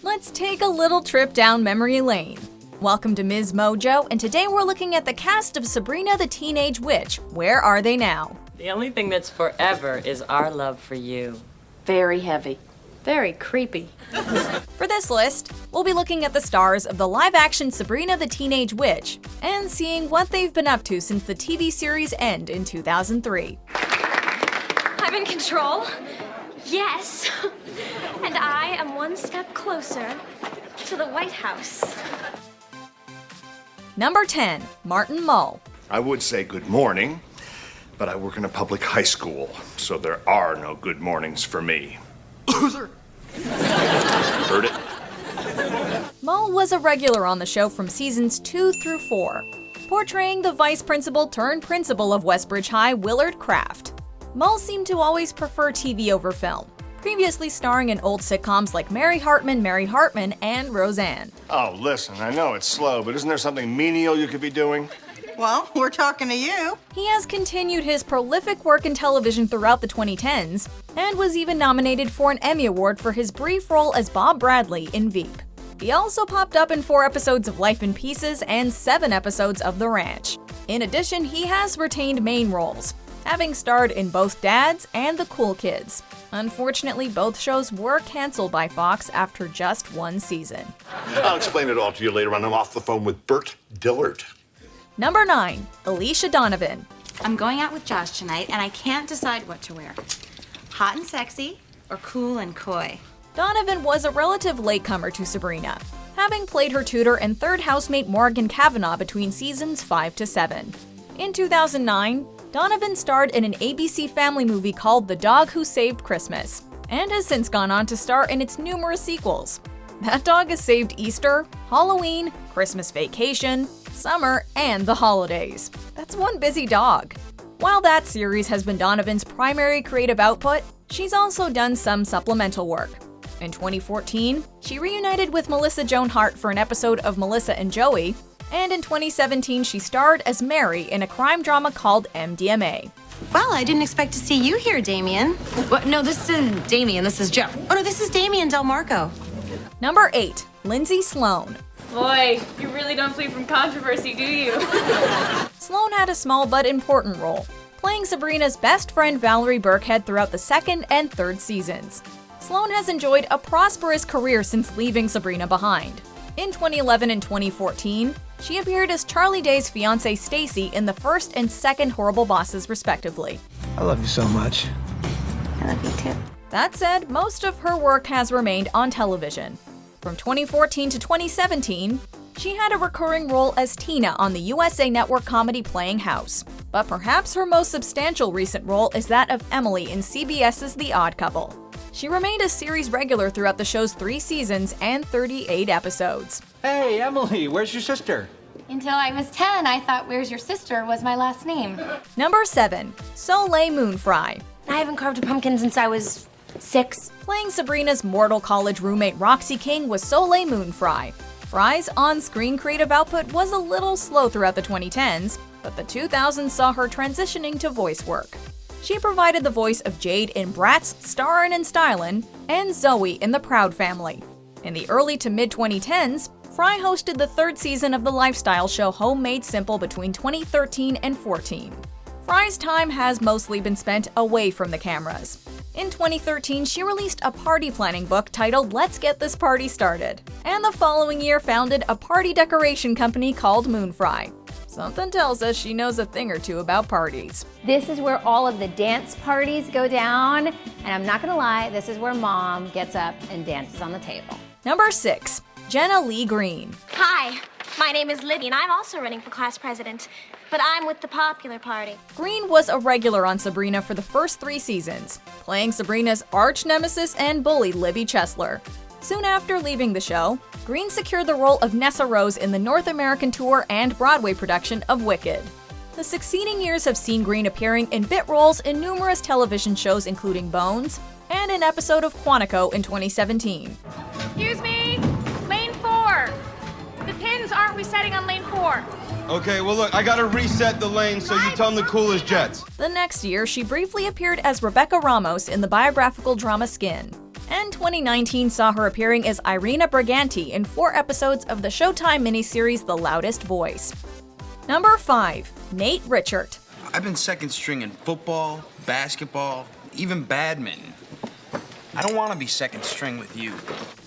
Let's take a little trip down memory lane. Welcome to MsMojo, and today we're looking at the cast of Sabrina the Teenage Witch. Where are they now? The only thing that's forever is our love for you. Very heavy. Very creepy. For this list, we'll be looking at the stars of the live-action Sabrina the Teenage Witch and seeing what they've been up to since the TV series' end in 2003. I'm in control. Yes. And I am one step closer to the White House. Number 10, Martin Mull. I would say good morning, but I work in a public high school, so there are no good mornings for me. Loser! Heard it? Mull was a regular on the show from seasons 2 through 4, portraying the vice principal turned principal of Westbridge High, Willard Kraft. Mull seemed to always prefer TV over film, previously starring in old sitcoms like Mary Hartman, and Roseanne. Oh, listen, I know it's slow, but isn't there something menial you could be doing? Well, we're talking to you. He has continued his prolific work in television throughout the 2010s, and was even nominated for an Emmy Award for his brief role as Bob Bradley in Veep. He also popped up in 4 episodes of Life in Pieces and 7 episodes of The Ranch. In addition, he has retained main roles, having starred in both Dads and The Cool Kids. Unfortunately, both shows were canceled by Fox after just 1 season. I'll explain it all to you later when I'm off the phone with Bert Dillard. Number 9, Elisa Donovan. I'm going out with Josh tonight, and I can't decide what to wear. Hot and sexy, or cool and coy? Donovan was a relative latecomer to Sabrina, having played her tutor and third housemate Morgan Cavanaugh between seasons 5 to 7. In 2009, Donovan starred in an ABC Family movie called The Dog Who Saved Christmas, and has since gone on to star in its numerous sequels. That dog has saved Easter, Halloween, Christmas Vacation, summer, and the holidays. That's one busy dog. While that series has been Donovan's primary creative output, she's also done some supplemental work. In 2014, she reunited with Joan Hart for an episode of Melissa and Joey, and in 2017 she starred as Mary in a crime drama called MDMA. Well, I didn't expect to see you here, Damien. What? No, this isn't Damien, this is Joe. Oh no, this is Damien Del Marco. Number 8, Lindsay Sloan. Boy, you really don't flee from controversy, do you? Sloan had a small but important role, playing Sabrina's best friend Valerie Burkhead throughout the 2nd and 3rd seasons. Sloan has enjoyed a prosperous career since leaving Sabrina behind. In 2011 and 2014, she appeared as Charlie Day's fiancée Stacy in the 1st and 2nd Horrible Bosses, respectively. I love you so much. I love you too. That said, most of her work has remained on television. From 2014 to 2017, she had a recurring role as Tina on the USA Network comedy Playing House. But perhaps her most substantial recent role is that of Emily in CBS's The Odd Couple. She remained a series regular throughout the show's 3 seasons and 38 episodes. Hey, Emily, where's your sister? Until I was 10, I thought Where's Your Sister was my last name. Number 7, Soleil Moon Frye. I haven't carved a pumpkin since I was 6. Playing Sabrina's mortal college roommate Roxy King was Soleil Moon Frye. Frye's on-screen creative output was a little slow throughout the 2010s, but the 2000s saw her transitioning to voice work. She provided the voice of Jade in Bratz, Starrin' and Stylin', and Zoe in The Proud Family. In the early to mid-2010s, Frye hosted the 3rd season of the lifestyle show Home Made Simple between 2013 and 14. Frye's time has mostly been spent away from the cameras. In 2013, she released a party planning book titled Let's Get This Party Started, and the following year founded a party decoration company called Moon Frye. Something tells us she knows a thing or two about parties. This is where all of the dance parties go down, and I'm not gonna lie, this is where Mom gets up and dances on the table. Number 6, Jenna Lee Green. Hi, my name is Libby, and I'm also running for class president, but I'm with the popular party. Green was a regular on Sabrina for the first 3 seasons, playing Sabrina's arch nemesis and bully Libby Chesler. Soon after leaving the show, Green secured the role of Nessa Rose in the North American tour and Broadway production of Wicked. The succeeding years have seen Green appearing in bit roles in numerous television shows including Bones, and an episode of Quantico in 2017. Excuse me? Lane 4. The pins aren't resetting on lane 4. Okay, well look, I gotta reset the lane so you tell them the coolest jets. The next year, she briefly appeared as Rebecca Ramos in the biographical drama Skin. And 2019 saw her appearing as Irina Briganti in 4 episodes of the Showtime miniseries The Loudest Voice. Number 5. Nate Richert. I've been second string in football, basketball, even badminton. I don't want to be second string with you.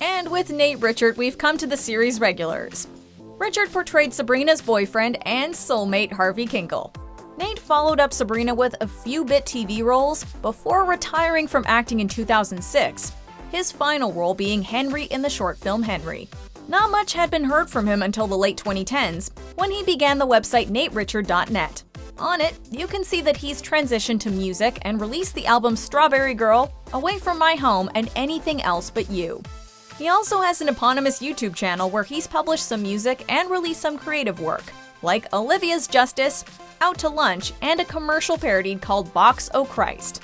And with Nate Richert, we've come to the series regulars. Richert portrayed Sabrina's boyfriend and soulmate Harvey Kinkle. Nate followed up Sabrina with a few bit TV roles before retiring from acting in 2006, his final role being Henry in the short film Henry. Not much had been heard from him until the late 2010s, when he began the website NateRichard.net. On it, you can see that he's transitioned to music and released the album Strawberry Girl, Away From My Home, and Anything Else But You. He also has an eponymous YouTube channel where he's published some music and released some creative work, like Olivia's Justice, Out to Lunch, and a commercial parodied called Box O' Christ.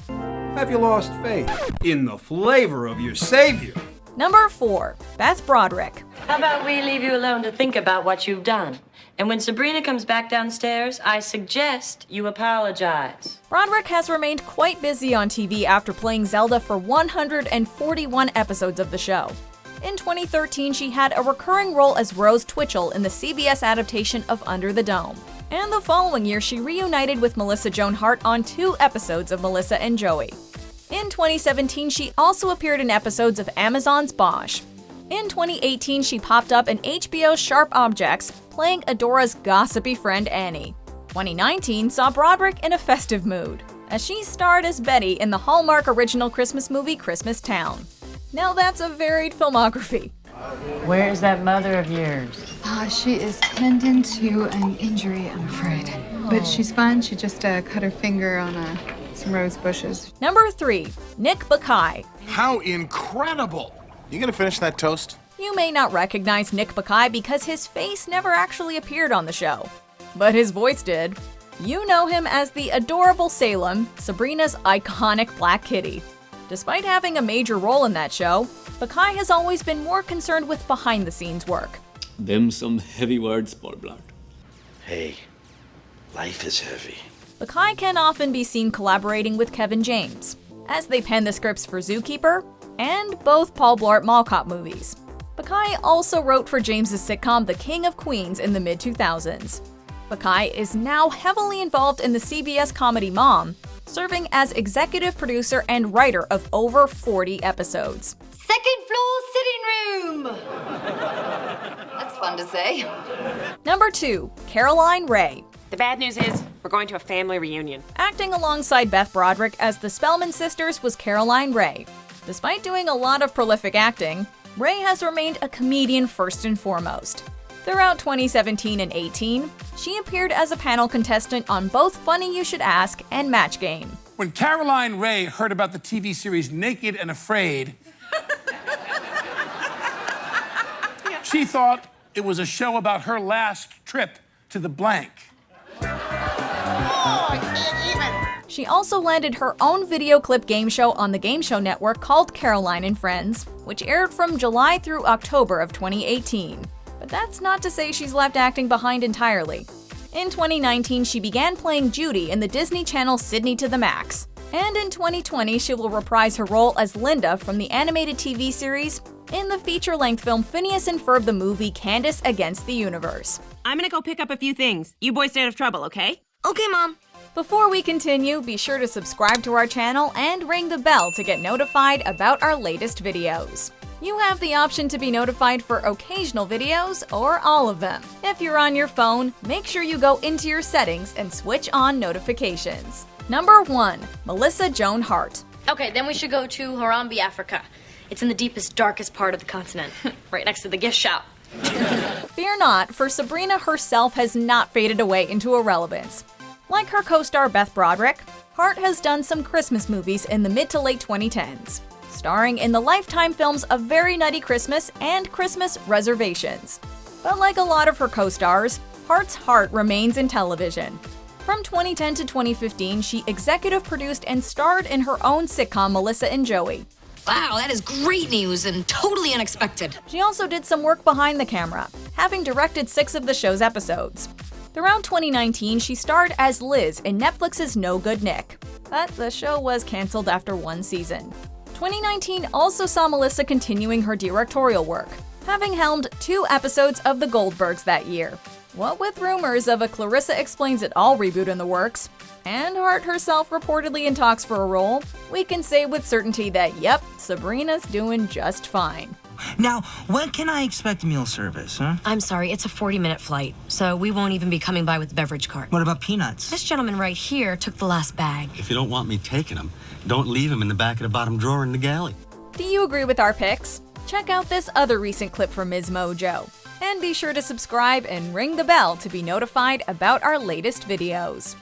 Have you lost faith in the flavor of your savior? Number 4. Beth Broderick. How about we leave you alone to think about what you've done? And when Sabrina comes back downstairs, I suggest you apologize. Broderick has remained quite busy on TV after playing Zelda for 141 episodes of the show. In 2013, she had a recurring role as Rose Twitchell in the CBS adaptation of Under the Dome. And the following year, she reunited with Melissa Joan Hart on 2 episodes of Melissa and Joey. In 2017, she also appeared in episodes of Amazon's Bosch. In 2018, she popped up in HBO's Sharp Objects, playing Adora's gossipy friend Annie. 2019 saw Broderick in a festive mood, as she starred as Betty in the Hallmark original Christmas movie Christmas Town. Now that's a varied filmography. Where is that mother of yours? She is tending to an injury, I'm afraid. But she's fine. She just cut her finger on some rose bushes. Number 3. Nick Bakay. How incredible! You gonna finish that toast? You may not recognize Nick Bakay because his face never actually appeared on the show, but his voice did. You know him as the adorable Salem, Sabrina's iconic black kitty. Despite having a major role in that show, Bakay has always been more concerned with behind-the-scenes work. Them some heavy words, Paul Blart. Hey, life is heavy. Bakay can often be seen collaborating with Kevin James, as they pen the scripts for Zookeeper and both Paul Blart Mall Cop movies. Bakay also wrote for James's sitcom The King of Queens in the mid-2000s. Bakay is now heavily involved in the CBS comedy Mom, serving as executive producer and writer of over 40 episodes. Second floor sitting room! That's fun to say. Number 2. Caroline Rhea. The bad news is, we're going to a family reunion. Acting alongside Beth Broderick as the Spellman sisters was Caroline Rhea. Despite doing a lot of prolific acting, Rhea has remained a comedian first and foremost. Throughout 2017 and 18, she appeared as a panel contestant on both Funny You Should Ask and Match Game. When Caroline Rhea heard about the TV series Naked and Afraid, she thought it was a show about her last trip to the blank. She also landed her own video clip game show on the Game Show Network called Caroline and Friends, which aired from July through October of 2018. But that's not to say she's left acting behind entirely. In 2019, she began playing Judy in the Disney Channel Sydney to the Max. And in 2020, she will reprise her role as Linda from the animated TV series in the feature-length film Phineas and Ferb the Movie Candace Against the Universe. I'm gonna go pick up a few things. You boys stay out of trouble, okay? Okay, Mom. Before we continue, be sure to subscribe to our channel and ring the bell to get notified about our latest videos. You have the option to be notified for occasional videos or all of them. If you're on your phone, make sure you go into your settings and switch on notifications. Number 1. Melissa Joan Hart. Okay, then we should go to Harambee, Africa. It's in the deepest, darkest part of the continent, right next to the gift shop. Fear not, for Sabrina herself has not faded away into irrelevance. Like her co-star Beth Broderick, Hart has done some Christmas movies in the mid to late 2010s, starring in the Lifetime films A Very Nutty Christmas and Christmas Reservations. But like a lot of her co-stars, Hart's heart remains in television. From 2010 to 2015, she executive produced and starred in her own sitcom Melissa and Joey. Wow, that is great news and totally unexpected. She also did some work behind the camera, having directed 6 of the show's episodes. Throughout 2019, she starred as Liz in Netflix's No Good Nick, but the show was canceled after 1 season. 2019 also saw Melissa continuing her directorial work, having helmed 2 episodes of The Goldbergs that year. What with rumors of a Clarissa Explains It All reboot in the works, and Hart herself reportedly in talks for a role, we can say with certainty that yep, Sabrina's doing just fine. Now, when can I expect meal service, huh? I'm sorry, it's a 40-minute flight, so we won't even be coming by with the beverage cart. What about peanuts? This gentleman right here took the last bag. If you don't want me taking them, don't leave them in the back of the bottom drawer in the galley. Do you agree with our picks? Check out this other recent clip from MsMojo. And be sure to subscribe and ring the bell to be notified about our latest videos.